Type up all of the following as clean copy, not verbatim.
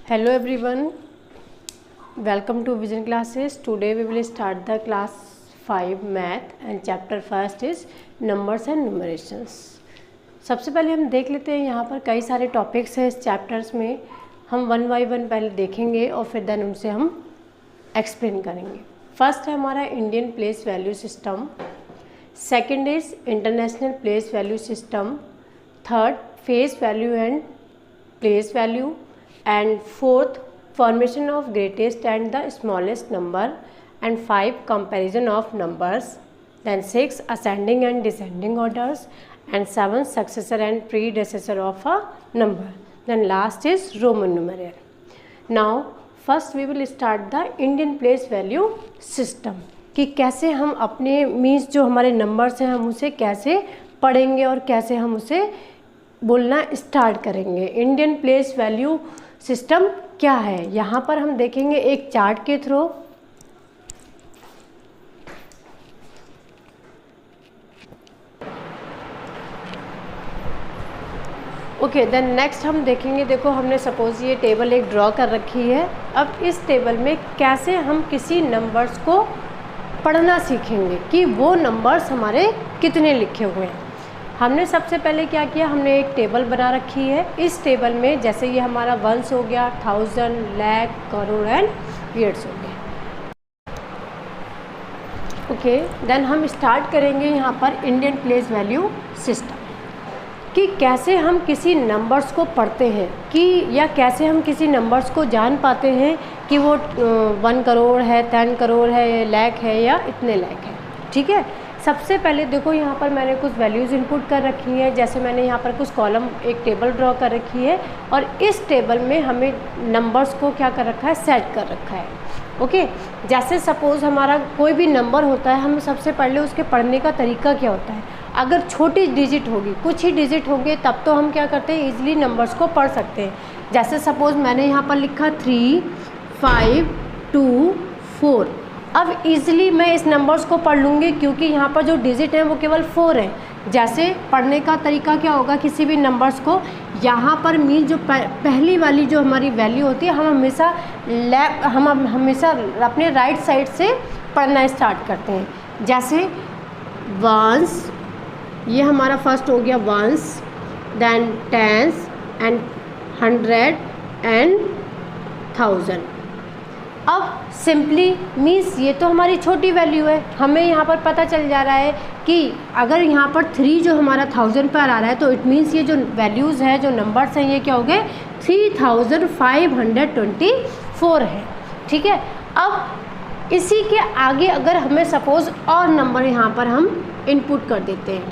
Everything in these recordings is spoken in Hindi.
Hello everyone, welcome to Vision classes. Today we will start the class 5 math and chapter first is numbers and numerations. सबसे पहले हम देख लेते हैं, यहाँ पर कई सारे टॉपिक्स हैं इस चैप्टर्स में. हम वन बाई वन पहले देखेंगे और फिर देन उनसे हम एक्सप्लेन करेंगे. फर्स्ट है हमारा Indian place value system, second is international place value system, third phase value and place value, and fourth formation of greatest and the smallest number, and 5 comparison of numbers, then 6 ascending and descending orders, and 7 successor and predecessor of a number, then last is Roman numeral. Now first we will start the Indian place value system कि कैसे हम अपने मीन्स जो हमारे नंबर्स हैं हम उसे कैसे पढ़ेंगे और कैसे हम उसे बोलना स्टार्ट करेंगे. इंडियन प्लेस वैल्यू सिस्टम क्या है, यहाँ पर हम देखेंगे एक चार्ट के थ्रू. ओके, देन नेक्स्ट हम देखेंगे, देखो हमने सपोज ये टेबल एक ड्रॉ कर रखी है. अब इस टेबल में कैसे हम किसी नंबर्स को पढ़ना सीखेंगे कि वो नंबर्स हमारे कितने लिखे हुए हैं. हमने सबसे पहले क्या किया, हमने एक टेबल बना रखी है. इस टेबल में जैसे ये हमारा वंस हो गया, 1000, लाख, करोड़ एंड ईयर्स हो गया. ओके, देन हम स्टार्ट करेंगे यहाँ पर इंडियन प्लेस वैल्यू सिस्टम कि कैसे हम किसी नंबर्स को पढ़ते हैं कि या कैसे हम किसी नंबर्स को जान पाते हैं कि वो 1 करोड़ है, 10 करोड़ है, लाख है या इतने लाख है. ठीक है, सबसे पहले देखो यहाँ पर मैंने कुछ वैल्यूज़ इनपुट कर रखी हैं. जैसे मैंने यहाँ पर कुछ कॉलम एक टेबल ड्रॉ कर रखी है और इस टेबल में हमें नंबर्स को क्या कर रखा है, सेट कर रखा है. ओके, जैसे सपोज़ हमारा कोई भी नंबर होता है, हम सबसे पहले उसके पढ़ने का तरीका क्या होता है. अगर छोटी डिजिट होगी, कुछ ही डिजिट होंगे, तब तो हम क्या करते हैं, ईजिली नंबर्स को पढ़ सकते हैं. जैसे सपोज़ मैंने यहाँ पर लिखा 3, 5, 2, 4. अब इजीली मैं इस नंबर्स को पढ़ लूँगी क्योंकि यहाँ पर जो डिजिट हैं वो केवल 4 हैं. जैसे पढ़ने का तरीका क्या होगा, किसी भी नंबर्स को यहाँ पर मीन जो पहली वाली जो हमारी वैल्यू होती है, हम हमेशा अपने राइट साइड से पढ़ना स्टार्ट करते हैं. जैसे वंस, ये हमारा फर्स्ट हो गया ones, then tens and 100 and 1000. अब सिंपली मीन्स ये तो हमारी छोटी वैल्यू है, हमें यहाँ पर पता चल जा रहा है कि अगर यहाँ पर 3 जो हमारा 1000 पर आ रहा है तो इट मीन्स ये जो वैल्यूज़ है, जो नंबर्स हैं, ये क्या हो गए, 3524 है. ठीक है, अब इसी के आगे अगर हमें सपोज़ और नंबर यहाँ पर हम इनपुट कर देते हैं.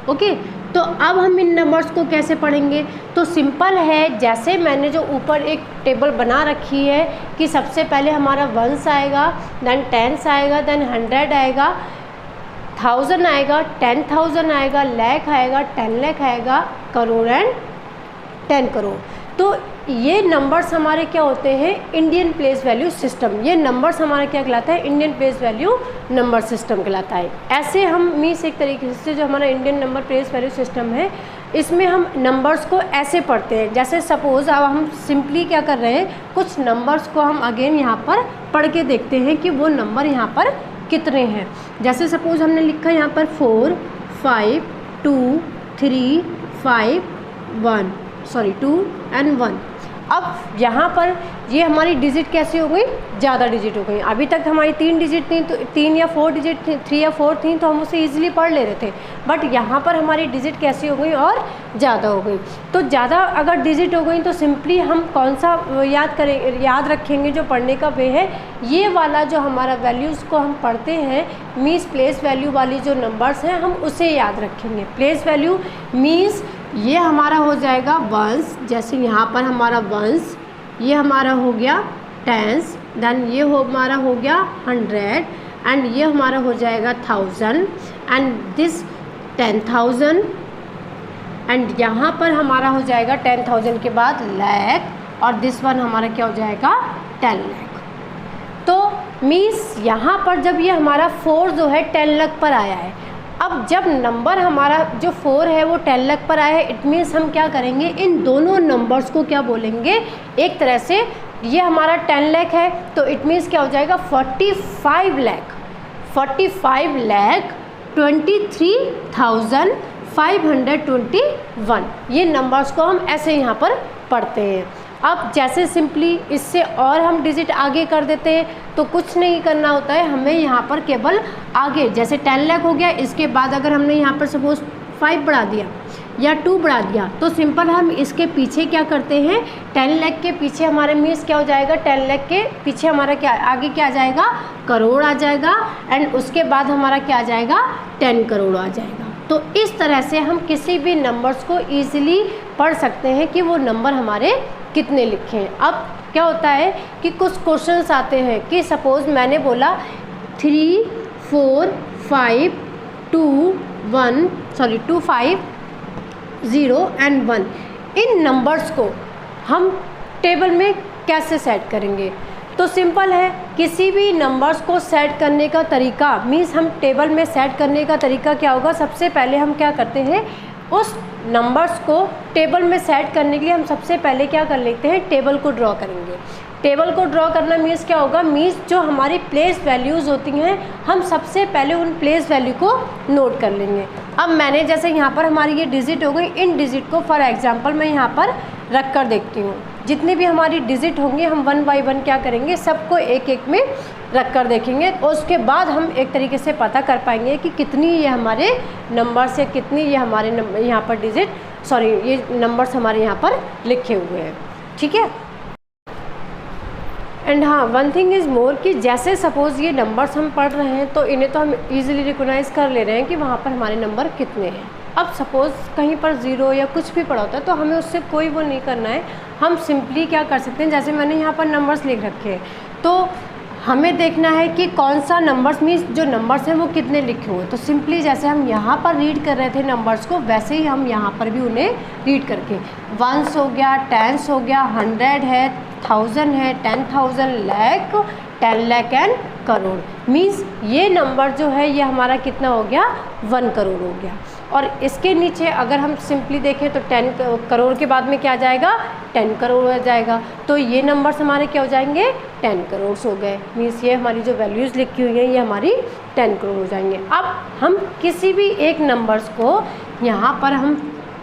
ओके, तो अब हम इन नंबर्स को कैसे पढ़ेंगे, तो सिंपल है. जैसे मैंने जो ऊपर एक टेबल बना रखी है कि सबसे पहले हमारा वंस आएगा, देन टेंस आएगा, देन 100 आएगा, 1000 आएगा, 10,000 आएगा, लाख आएगा, 10 लाख आएगा, करोड़ एंड 10 करोड़. तो ये नंबर्स हमारे क्या होते हैं, इंडियन प्लेस वैल्यू सिस्टम. ये नंबर्स हमारा क्या कहलाता है, Indian place value number system कहलाता है. ऐसे हम मीन्स एक तरीके से जो हमारा Indian number place value system है, इसमें हम नंबर्स को ऐसे पढ़ते हैं. जैसे सपोज़ अब हम सिंपली क्या कर रहे हैं, कुछ नंबर्स को हम अगेन यहाँ पर पढ़ के देखते हैं कि वो नंबर यहाँ पर कितने हैं. जैसे सपोज़ हमने लिखा यहाँ पर 4, 5, 2, 3, 5, 2 एंड 1. अब यहाँ पर ये हमारी डिजिट कैसी हो गई, ज़्यादा डिजिट हो गई. अभी तक हमारी 3 डिजिट थी, तो 3 या 4 डिजिट थी, 3 या 4 थी, तो हम उसे ईजिली पढ़ ले रहे थे. बट यहाँ पर हमारी डिजिट कैसी हो गई, और ज़्यादा हो गई. तो ज़्यादा अगर डिजिट हो गई तो सिंपली हम कौन सा याद रखेंगे, जो पढ़ने का वे है, ये वाला जो हमारा वैल्यूज़ को हम पढ़ते हैं, मीन्स प्लेस वैल्यू वाली जो नंबर्स हैं, हम उसे याद रखेंगे. प्लेस वैल्यू मीन्स ये हमारा हो जाएगा वंस. जैसे यहाँ पर हमारा वंस, ये हमारा हो गया टेंस, देन ये हमारा हो गया 100 एंड ये हमारा हो जाएगा 1000 एंड दिस 10,000 एंड यहाँ पर हमारा हो जाएगा 10,000 के बाद लाख, और दिस वन हमारा क्या हो जाएगा 10 लाख. तो मीन्स यहाँ पर जब ये हमारा 4 जो है 10 लाख पर आया है, अब जब नंबर हमारा जो 4 है वो 10 लाख पर आया है, इट मीन्स हम क्या करेंगे, इन दोनों नंबर्स को क्या बोलेंगे, एक तरह से ये हमारा 10 लाख है, तो इट मीन्स क्या हो जाएगा 45 लाख, 45 लाख 23,521। ये नंबर्स को हम ऐसे यहाँ पर पढ़ते हैं। अब जैसे सिंपली इससे और हम डिजिट आगे कर देते हैं, तो कुछ नहीं करना होता है हमें, यहाँ पर केवल आगे जैसे 10 लाख हो गया, इसके बाद अगर हमने यहाँ पर सपोज 5 बढ़ा दिया या 2 बढ़ा दिया, तो सिंपल हम इसके पीछे क्या करते हैं, 10 लाख के पीछे हमारे मीन्स क्या हो जाएगा, 10 लाख के पीछे हमारा क्या आगे क्या आ जाएगा, करोड़ आ जाएगा, एंड उसके बाद हमारा क्या आ जाएगा, 10 करोड़ आ जाएगा। तो इस तरह से हम किसी भी नंबर्स को ईजिली पढ़ सकते हैं कि वो नंबर हमारे कितने लिखे हैं। अब क्या होता है कि कुछ क्वेश्चंस आते हैं कि सपोज़ मैंने बोला 3 4 5 2 5 0 एंड 1, इन नंबर्स को हम टेबल में कैसे सेट करेंगे। तो सिंपल है, किसी भी नंबर्स को सेट करने का तरीका मीन्स हम टेबल में सेट करने का तरीका क्या होगा, सबसे पहले हम क्या करते हैं, उस नंबर्स को टेबल में सेट करने के लिए हम सबसे पहले क्या कर लेते हैं, टेबल को ड्रॉ करेंगे। टेबल को ड्रॉ करना मीन्स क्या होगा, मीन्स जो हमारी प्लेस वैल्यूज़ होती हैं हम सबसे पहले उन प्लेस वैल्यू को नोट कर लेंगे। अब मैंने जैसे यहाँ पर हमारी ये डिजिट हो गई, इन डिजिट को फॉर एग्जांपल मैं यहाँ पर रख कर देखती हूँ। जितनी भी हमारी डिजिट होंगे हम 1 बाय 1 क्या करेंगे, सबको एक एक में रख कर देखेंगे, और उसके बाद हम एक तरीके से पता कर पाएंगे कि कितनी ये हमारे नंबर्स या कितनी ये हमारे यहाँ पर डिजिट ये नंबर्स हमारे यहाँ पर लिखे हुए हैं। ठीक है। एंड हाँ, वन थिंग इज़ मोर कि जैसे सपोज़ ये नंबर्स हम पढ़ रहे हैं तो इन्हें तो हम इजीली रिकॉग्नाइज कर ले रहे हैं कि वहाँ पर हमारे नंबर कितने हैं। अब सपोज़ कहीं पर 0 या कुछ भी पड़ा होता है तो हमें उससे कोई वो नहीं करना है, हम सिंपली क्या कर सकते हैं, जैसे मैंने यहाँ पर नंबर्स लिख रखे हैं तो हमें देखना है कि कौन सा नंबर्स मीन्स जो नंबर्स हैं वो कितने लिखे हुए। तो सिंपली जैसे हम यहाँ पर रीड कर रहे थे नंबर्स को, वैसे ही हम यहाँ पर भी उन्हें रीड करके 1s हो गया, 10s हो गया, 100 है, 1000 है, 10,000, लाख, 10 लाख एंड करोड़। मीन्स ये नंबर जो है ये हमारा कितना हो गया, 1 करोड़ हो गया। और इसके नीचे अगर हम सिंपली देखें तो 10 करोड़ के बाद में क्या आ जाएगा, 10 करोड़ हो जाएगा। तो ये नंबर्स हमारे क्या हो जाएंगे, 10 करोड़ हो गए। मीन्स ये हमारी जो वैल्यूज़ लिखी हुई हैं ये हमारी 10 करोड़ हो जाएंगे। अब हम किसी भी एक नंबर्स को यहाँ पर हम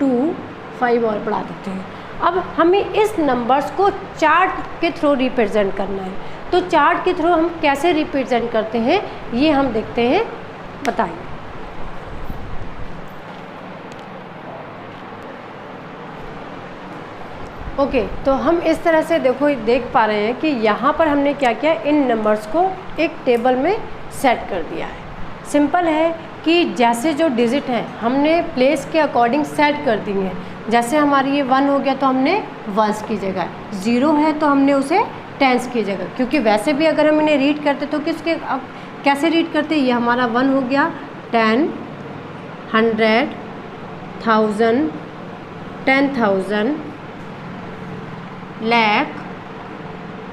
2 5 और बढ़ा देते हैं। अब हमें इस नंबर्स को चार्ट के थ्रू रिप्रेजेंट करना है। तो चार्ट के थ्रू हम कैसे रिप्रेजेंट करते हैं ये हम देखते हैं, बताइए। ओके, तो हम इस तरह से देख पा रहे हैं कि यहाँ पर हमने क्या किया, इन नंबर्स को एक टेबल में सेट कर दिया है। सिंपल है कि जैसे जो डिजिट है हमने प्लेस के अकॉर्डिंग सेट कर दी है। जैसे हमारी ये 1 हो गया तो हमने 1s की जगह, 0 है तो हमने उसे 10s की जगह, क्योंकि वैसे भी अगर हम इन्हें रीड करते तो किसके अब कैसे रीड करते, ये हमारा 1 हो गया, 10, 100, 1000, 10,000, लाख,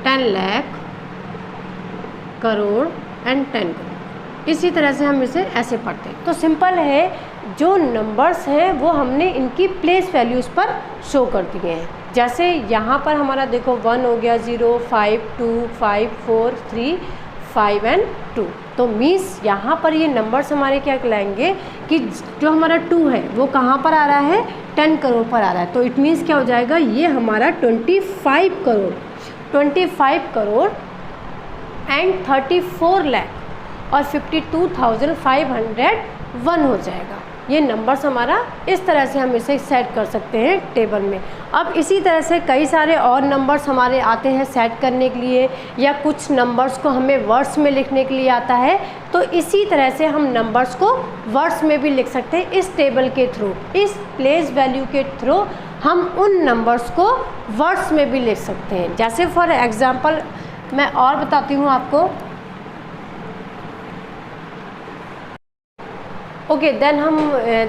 10 लाख, करोड़ एंड 10 करोड़। इसी तरह से हम इसे ऐसे पढ़ते हैं। तो सिंपल है, जो नंबर्स हैं वो हमने इनकी प्लेस वैल्यूज़ पर शो कर दिए हैं। जैसे यहाँ पर हमारा देखो 1 हो गया, 0, 5, 2, 5, 4, 3, 5 एंड 2। तो मीन्स यहाँ पर ये नंबर्स हमारे क्या कहलाएंगे कि जो हमारा 2 है वो कहाँ पर आ रहा है, 10 करोड़ पर आ रहा है। तो इट मीन्स क्या हो जाएगा, ये हमारा 25 करोड़, 25 करोड़ एंड 34 लाख और 52,501 हो जाएगा। ये नंबर्स हमारा इस तरह से हम इसे सेट कर सकते हैं टेबल में। अब इसी तरह से कई सारे और नंबर्स हमारे आते हैं सेट करने के लिए, या कुछ नंबर्स को हमें वर्ड्स में लिखने के लिए आता है। तो इसी तरह से हम नंबर्स को वर्ड्स में भी लिख सकते हैं इस टेबल के थ्रू। इस प्लेस वैल्यू के थ्रू हम उन नंबर्स को वर्ड्स में भी लिख सकते हैं। जैसे फॉर एग्जांपल मैं और बताती हूँ आपको। ओके, देन हम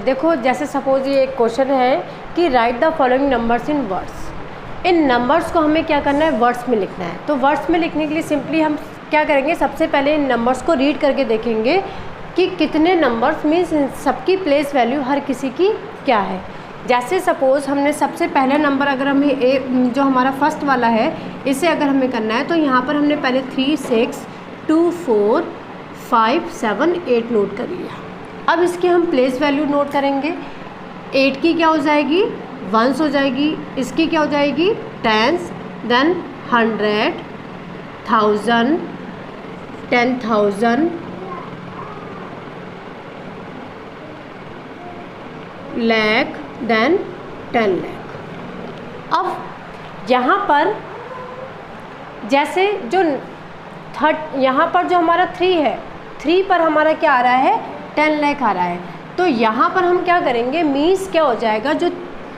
देखो, जैसे सपोज ये एक क्वेश्चन है कि right the following numbers in words. In numbers को हमें क्या करना है, वर्ड्स में लिखना है। तो वर्ड्स में लिखने के लिए सिंपली हम क्या करेंगे, सबसे पहले इन नंबर्स को रीड करके देखेंगे कि कितने नंबर्स मीन्स सबकी प्लेस वैल्यू हर किसी की क्या है। जैसे सपोज़ हमने सबसे पहला नंबर अगर हमें जो हमारा फर्स्ट वाला है इसे अगर हमें करना है तो यहाँ पर हमने पहले 3 6 2 4 5 7 8 नोट कर लिया। अब इसके हम प्लेस वैल्यू नोट करेंगे। 8 की क्या हो जाएगी, वंस हो जाएगी। इसकी क्या हो जाएगी, tens, then 100, 1000, 10,000, lakh, then 10 lakh. अब यहाँ पर जैसे जो यहाँ पर जो हमारा 3 है, 3 पर हमारा क्या आ रहा है, 10 लाख आ रहा है। तो यहाँ पर हम क्या करेंगे, मीन्स क्या हो जाएगा, जो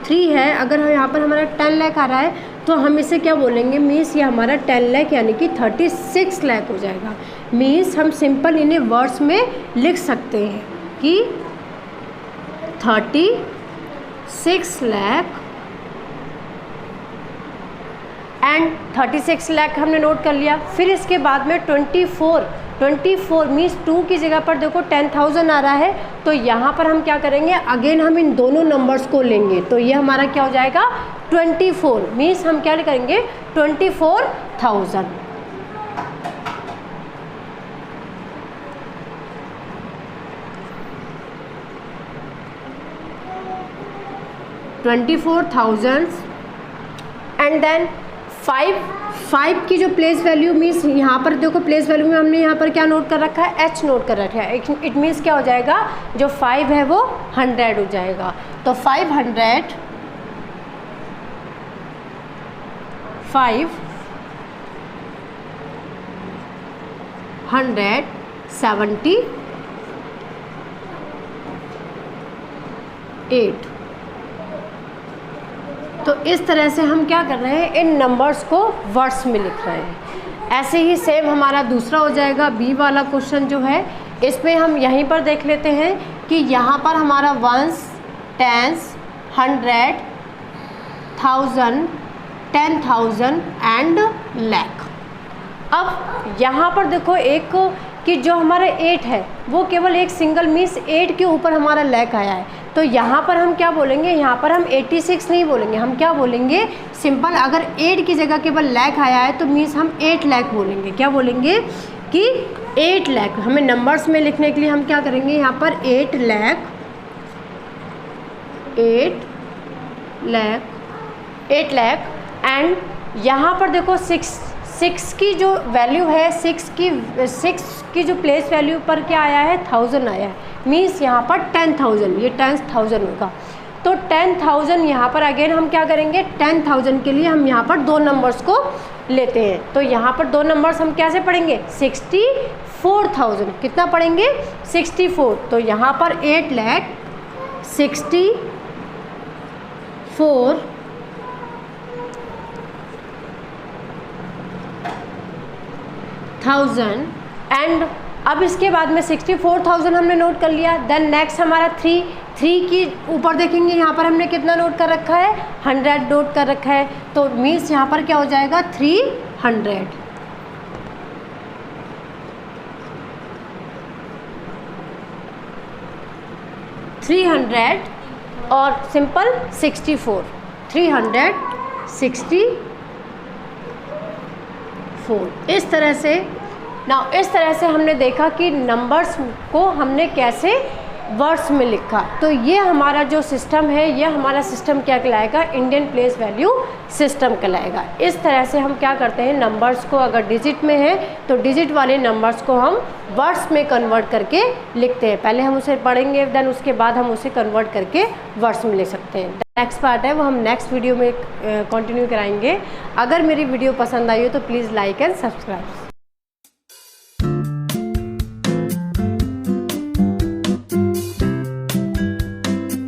3 है अगर यहाँ पर हमारा 10 लाख आ रहा है तो हम इसे क्या बोलेंगे, मीन्स ये हमारा 10 लाख यानी कि 36 लाख हो जाएगा। मीन्स हम सिंपल इन्हें वर्ड्स में लिख सकते हैं कि 36 लाख एंड 36 लाख हमने नोट कर लिया। फिर इसके बाद में 24 मीन्स 2 की जगह पर देखो 10,000 आ रहा है, तो यहाँ पर हम क्या करेंगे, अगेन हम इन दोनों नंबर्स को लेंगे। तो ये हमारा क्या हो जाएगा, 24 मीन्स हम क्या करेंगे, 24,000। एंड देन 5 की जो प्लेस वैल्यू मीन्स यहाँ पर देखो प्लेस वैल्यू में हमने यहाँ पर क्या नोट कर रखा है, h नोट कर रखा है। इट मीन्स क्या हो जाएगा, जो 5 है वो 100 हो जाएगा। तो 578। तो इस तरह से हम क्या कर रहे हैं, इन नंबर्स को वर्ड्स में लिख रहे हैं। ऐसे ही सेम हमारा दूसरा हो जाएगा, बी वाला क्वेश्चन जो है इसमें हम यहीं पर देख लेते हैं कि यहाँ पर हमारा वंस, टेंस, 100, 1000, 10,000 एंड लाख। अब यहाँ पर देखो एक कि जो हमारा 8 है वो केवल एक सिंगल मीन्स 8 के ऊपर हमारा लाख आया है। तो यहाँ पर हम क्या बोलेंगे, यहाँ पर हम 86 नहीं बोलेंगे, हम क्या बोलेंगे, सिंपल अगर 8 की जगह केवल लाख आया है तो मीन्स हम 8 लाख बोलेंगे। क्या बोलेंगे कि 8 लाख। हमें नंबर्स में लिखने के लिए हम क्या करेंगे, यहाँ पर 8 लाख एंड यहाँ पर देखो 6 की जो वैल्यू है, 6 की जो प्लेस वैल्यू पर क्या आया है, 1000 आया है। मीन्स यहाँ पर 10,000, ये 10,000 होगा। तो 10,000 यहाँ पर अगेन हम क्या करेंगे, 10,000 के लिए हम यहाँ पर 2 नंबर्स को लेते हैं। तो यहाँ पर 2 नंबर्स हम कैसे पढ़ेंगे, 64,000। कितना पढ़ेंगे, 64। तो यहाँ पर 8,64,000 एंड अब इसके बाद में 64,000 हमने नोट कर लिया। देन नेक्स्ट हमारा 3 की ऊपर देखेंगे, यहाँ पर हमने कितना नोट कर रखा है, 100 नोट कर रखा है। तो मीन्स यहाँ पर क्या हो जाएगा, 300। और सिंपल 64, 364। इस तरह से हमने देखा कि नंबर्स को हमने कैसे वर्ड्स में लिखा। तो ये हमारा जो सिस्टम है, ये हमारा सिस्टम क्या कहलाएगा, इंडियन प्लेस वैल्यू सिस्टम कहलाएगा। इस तरह से हम क्या करते हैं, नंबर्स को अगर डिजिट में है तो डिजिट वाले नंबर्स को हम वर्ड्स में कन्वर्ट करके लिखते हैं। पहले हम उसे पढ़ेंगे, देन उसके बाद हम उसे कन्वर्ट करके वर्ड्स में लिख सकते हैं। नेक्स्ट पार्ट है वो हम नेक्स्ट वीडियो में कंटिन्यू कराएंगे। अगर मेरी वीडियो पसंद आई हो तो प्लीज़ लाइक एंड सब्सक्राइब।